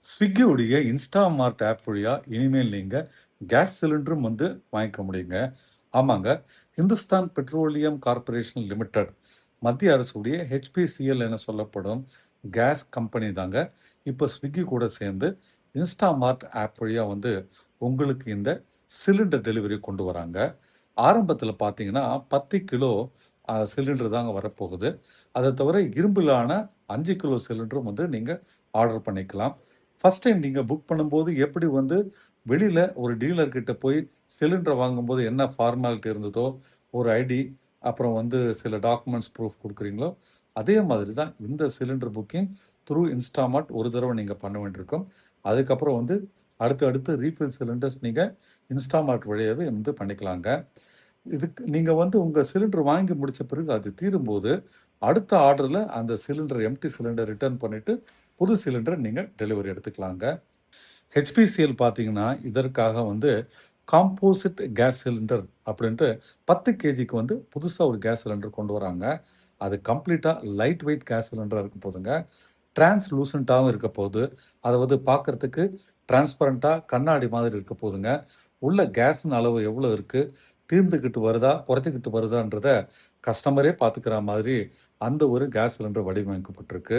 ஸ்விக்கியுடைய Instamart app வழியா இனிமேல் நீங்க கேஸ் சிலிண்டரும் வாங்கிக்க முடியுங்க. ஆமாங்க. ஹிந்துஸ்தான் பெட்ரோலியம் கார்ப்பரேஷன் லிமிடெட் மத்திய அரசுடைய HPCL என சொல்லப்படும் கேஸ் கம்பெனி தாங்க. இப்ப ஸ்விக்கி கூட சேர்ந்து இன்ஸ்டாமார்ட் ஆப் வழியா உங்களுக்கு இந்த சிலிண்டர் டெலிவரி கொண்டு வராங்க. ஆரம்பத்துல பார்த்தீங்கன்னா 10 கிலோ சிலிண்டர் தாங்க வரப்போகுது. அத தவிர இரும்பிலான 5 கிலோ சிலிண்டரும் நீங்க ஆர்டர் பண்ணிக்கலாம். ஃபர்ஸ்ட் டைம் நீங்க புக் பண்ணும்போது எப்படி வெளியில ஒரு டீலர் கிட்ட போய் சிலிண்டர் வாங்கும்போது என்ன ஃபார்மாலிட்டி இருந்ததோ, ஒரு ஐடி, அப்புறம் சில டாக்குமெண்ட்ஸ் ப்ரூஃப் குடுக்குறீங்களோ, அதே மாதிரி தான் இந்த சிலிண்டர் புக்கிங் த்ரூ இன்ஸ்டாமார்ட் ஒரு தடவ நீங்க பண்ண வேண்டியிருக்கும். அதுக்கப்புறம் அடுத்து அடுத்து ரீஃபில் சிலிண்டர்ஸ் நீங்க இன்ஸ்டாமார்ட் வழியாவே பண்ணிக்கலாங்க. இதுக்கு நீங்க உங்க சிலிண்டர் வாங்கி முடிச்ச பிறகு அது தீரும்போது, அடுத்த ஆர்டர்ல அந்த சிலிண்டர் எம்ப்டி சிலிண்டர் ரிட்டர்ன் பண்ணிட்டு, புது சிலிண்டர் நீங்க டெலிவரி எடுத்துக்கலாங்க. HPCL பார்த்தீங்கன்னா, இதற்காக காம்போசிட் கேஸ் சிலிண்டர் அப்படின்ட்டு 10 கேஜிக்கு புதுசா ஒரு கேஸ் சிலிண்டர் கொண்டு வராங்க. அது கம்ப்ளீட்டா லைட் வெயிட் கேஸ் சிலிண்டரா இருக்க போதுங்க. டிரான்ஸ்லூசன்ட்டாவும் இருக்க போகுது. அத பார்க்கறதுக்கு டிரான்ஸ்பரண்டா கண்ணாடி மாதிரி இருக்க போதுங்க. உள்ள கேஸின் அளவு எவ்வளோ இருக்கு? தீர்ந்துகிட்டு வருதா? குறைச்சுக்கிட்டு வருதான்றத கஸ்டமரே பார்த்துக்கிற மாதிரி அந்த ஒரு கேஸ் சிலிண்டர் வடிவமைக்கப்பட்டிருக்கு.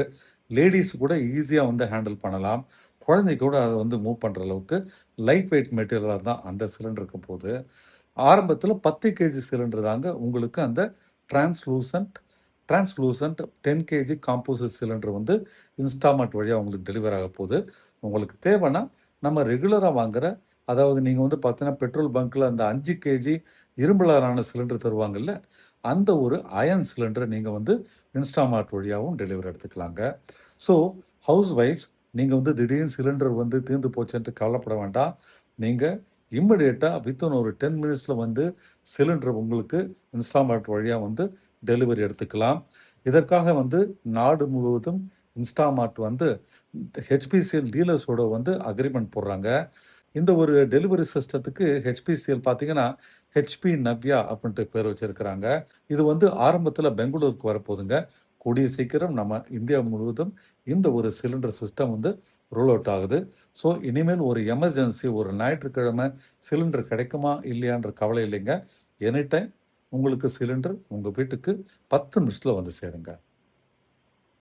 லேடீஸ் கூட ஈஸியா ஹேண்டில் பண்ணலாம். குழந்தை கூட அத மூவ் பண்ற அளவுக்கு லைட் வெயிட் மெட்டீரியலா தான் அந்த சிலிண்டர் இருக்க போது. ஆரம்பத்தில 10 கேஜி சிலிண்டர் தாங்க உங்களுக்கு அந்த translucent translucent 10 KG composite cylinder Instamart வழியா உங்களுக்கு டெலிவர் ஆக போது. உங்களுக்கு தேவைன்னா, நம்ம ரெகுலரா வாங்குற, அதாவது நீங்க பார்த்தீங்கன்னா, பெட்ரோல் பங்க்ல அந்த 5 கேஜி இரும்புலான சிலிண்டர் தருவாங்கல்ல, அந்த ஒரு அயர்ன் சிலிண்டர நீங்க இன்ஸ்டாமார்ட் வழியாவும் டெலிவரி எடுத்துக்கலாங்க. ஸோ, ஹவுஸ் வைஃப்ஸ் நீங்க திடீர்னு சிலிண்டர் தீர்ந்து போச்சுன்ட்டு கவலைப்பட வேண்டாம். நீங்க இம்மீடியட்டா வித்தின் ஒரு 10 மினிட்ஸ்ல சிலிண்டர் உங்களுக்கு இன்ஸ்டாமார்ட் வழியா டெலிவரி எடுத்துக்கலாம். இதற்காக நாடு முழுவதும் இன்ஸ்டாமார்ட் HPCL டீலர்ஸோட அக்ரீமெண்ட் போடுறாங்க. இந்த ஒரு டெலிவரி சிஸ்டத்துக்கு HPCL பார்த்தீங்கன்னா, HP நவ்யா அப்படின்ட்டு பேர் வச்சிருக்கிறாங்க. இது ஆரம்பத்தில பெங்களூருக்கு வரப்போதுங்க. கூடிய சீக்கிரம் நம்ம இந்தியா முழுவதும் இந்த ஒரு சிலிண்டர் சிஸ்டம் ரோல் அவுட் ஆகுது. ஸோ, இனிமேல் ஒரு எமர்ஜென்சி ஒரு ஞாயிற்றுக்கிழமை சிலிண்டர் கிடைக்குமா? இல்லையான்ற கவலை இல்லைங்க. எனி டைம் உங்களுக்கு சிலிண்டர் உங்க வீட்டுக்கு 10 நிமிஷத்துல சேருங்க.